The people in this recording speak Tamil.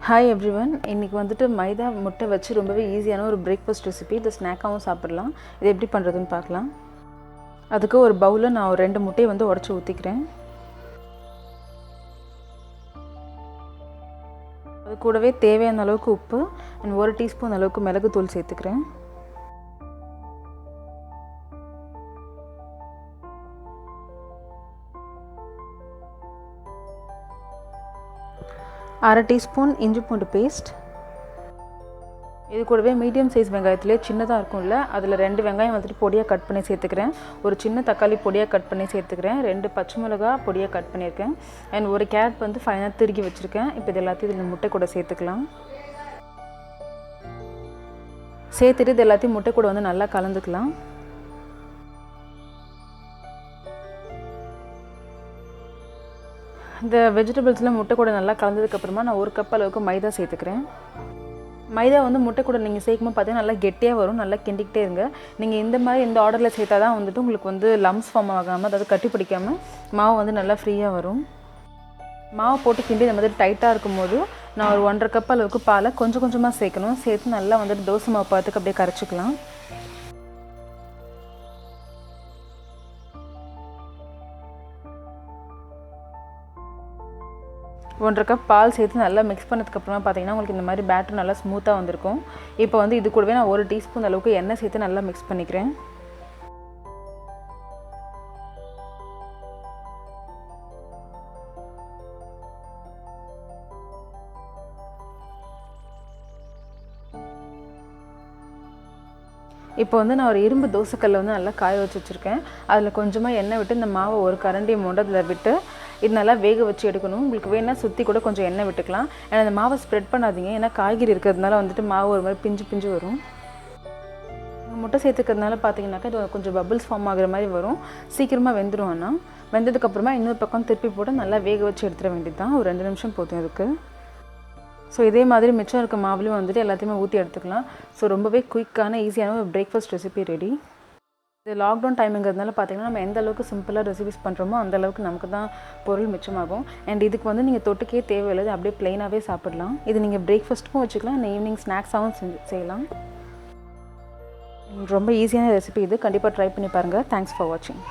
ஹாய் எவ்ரிவன், இன்றைக்கி வந்துட்டு மைதா முட்டை வச்சு ரொம்பவே ஈஸியான ஒரு பிரேக்ஃபாஸ்ட் ரெசிபி. இது ஸ்நாக்காகவும் சாப்பிடலாம். இது எப்படி பண்ணுறதுன்னு பார்க்கலாம். அதுக்கு ஒரு பவுலில் நான் ஒரு 2 முட்டையை வந்து உடச்சி ஊற்றிக்கிறேன். அது கூடவே தேவையான அளவுக்கு உப்பு அண்ட் 1 டீஸ்பூன் அளவுக்கு மிளகுத்தூள் சேர்த்துக்கிறேன். அரை டீஸ்பூன் இஞ்சி பூண்டு பேஸ்ட். இது கூடவே மீடியம் சைஸ் வெங்காயத்திலே சின்னதாக இருக்கும்ல, அதில் 2 வெங்காயம் வந்துட்டு பொடியாக கட் பண்ணி சேர்த்துக்கிறேன். ஒரு சின்ன தக்காளி பொடியாக கட் பண்ணி சேர்த்துக்கிறேன். 2 பச்சை மிளகா பொடியாக கட் பண்ணியிருக்கேன். அண்ட் ஒரு கேரட் வந்து ஃபைனாக திருகி வச்சுருக்கேன். இப்போ இது எல்லாத்தையும் இதில் முட்டை கூட சேர்த்துக்கலாம். சேர்த்துட்டு இது எல்லாத்தையும் முட்டை கூட வந்து நல்லா கலந்துக்கலாம். இந்த வெஜிடபிள்ஸில் முட்டை கூட நல்லா கலந்ததுக்கப்புறமா நான் 1 கப் அளவுக்கு மைதா சேர்த்துக்கிறேன். மைதா வந்து முட்டை கூட நீங்கள் சேர்க்கும்போது பார்த்தீங்கன்னா நல்லா கெட்டியாக வரும். நல்லா கிண்டிக்கிட்டே இருங்க. நீங்கள் இந்த ஆர்டரில் சேர்த்தா தான் வந்துட்டு உங்களுக்கு வந்து லம்ஸ் ஃபார்ம் ஆகாமல், அதாவது கட்டி பிடிக்காமல் மாவு வந்து நல்லா ஃப்ரீயாக வரும். மாவு போட்டு கிண்டி இந்த மாதிரி டைட்டாக இருக்கும்போது நான் ஒரு 1.5 கப் அளவுக்கு பாலை கொஞ்சம் கொஞ்சமாக சேர்க்கணும். சேர்த்து நல்லா வந்துட்டு தோசை மாவு பார்த்துக்கு அப்படியே கரைச்சிக்கலாம். ஒன்றரை கப் பால் சேர்த்து நல்லா மிக்ஸ் பண்ணதுக்கப்புறமா பார்த்தீங்கன்னா உங்களுக்கு இந்த மாதிரி பேட்டர் நல்லா ஸ்மூத்தாக வந்திருக்கும். இப்போ வந்து இது கூடவே நான் 1 டீஸ்பூன் அளவுக்கு எண்ணெய் சேர்த்து நல்லா மிக்ஸ் பண்ணிக்கிறேன். இப்போ வந்து நான் ஒரு இரும்பு தோசைக்கல்லை வந்து நல்லா காய வச்சுருக்கேன். அதில் கொஞ்சமாக எண்ணெய் விட்டு இந்த மாவை ஒரு கரண்டி மூண்டு அதில் விட்டு இது நல்லா வேக வச்சு எடுக்கணும். உங்களுக்கு வேணா சுற்றி கூட கொஞ்சம் எண்ணெய் விட்டுக்கலாம். ஏன்னா அந்த மாவை ஸ்ப்ரெட் பண்ணாதீங்க, ஏன்னா காய்கறி இருக்கிறதுனால வந்துட்டு மாவு ஒரு மாதிரி பிஞ்சு பிஞ்சு வரும். முட்டை சேர்த்துக்கிறதுனால பார்த்தீங்கன்னாக்கா இது கொஞ்சம் பபிள்ஸ் ஃபார்ம் ஆகிற மாதிரி வரும். சீக்கிரமாக வெந்துடும். ஆனால் வெந்ததுக்கப்புறமா இன்னொரு பக்கம் திருப்பி போட்டு நல்லா வேக வச்சு எடுத்துட வேண்டியது தான். ஒரு 2 நிமிஷம் போதும் இதுக்கு. ஸோ இதே மாதிரி மிச்சம் இருக்க மாவுலையும் வந்துட்டு எல்லாத்தையுமே ஊற்றி எடுத்துக்கலாம். ஸோ ரொம்பவே குயிக்கான ஈஸியான ஒரு பிரேக்ஃபாஸ்ட் ரெசிபி ரெடி. இது லாக்டவுன் டைமுங்கிறதுனால பார்த்தீங்கன்னா நம்ம எந்த அளவுக்கு சிம்பிளாக ரெசிபிஸ் பண்ணுறோமோ அந்தளவுக்கு நமக்கு தான் பொருள் மிச்சமாகும். அண்ட் இதுக்கு வந்து நீங்கள் தொட்டுக்கே தேவையில்லை, அப்படியே ப்ளைனாகவே சாப்பிடலாம். இது நீங்கள் பிரேக்ஃபாஸ்ட்டுக்கும் வச்சுக்கலாம், ஈவினிங் ஸ்நாக்ஸாகவும் செய்யலாம். ரொம்ப ஈஸியான ரெசிபி இது. கண்டிப்பாக ட்ரை பண்ணி பாருங்கள். தேங்க்ஸ் ஃபார் வாட்சிங்.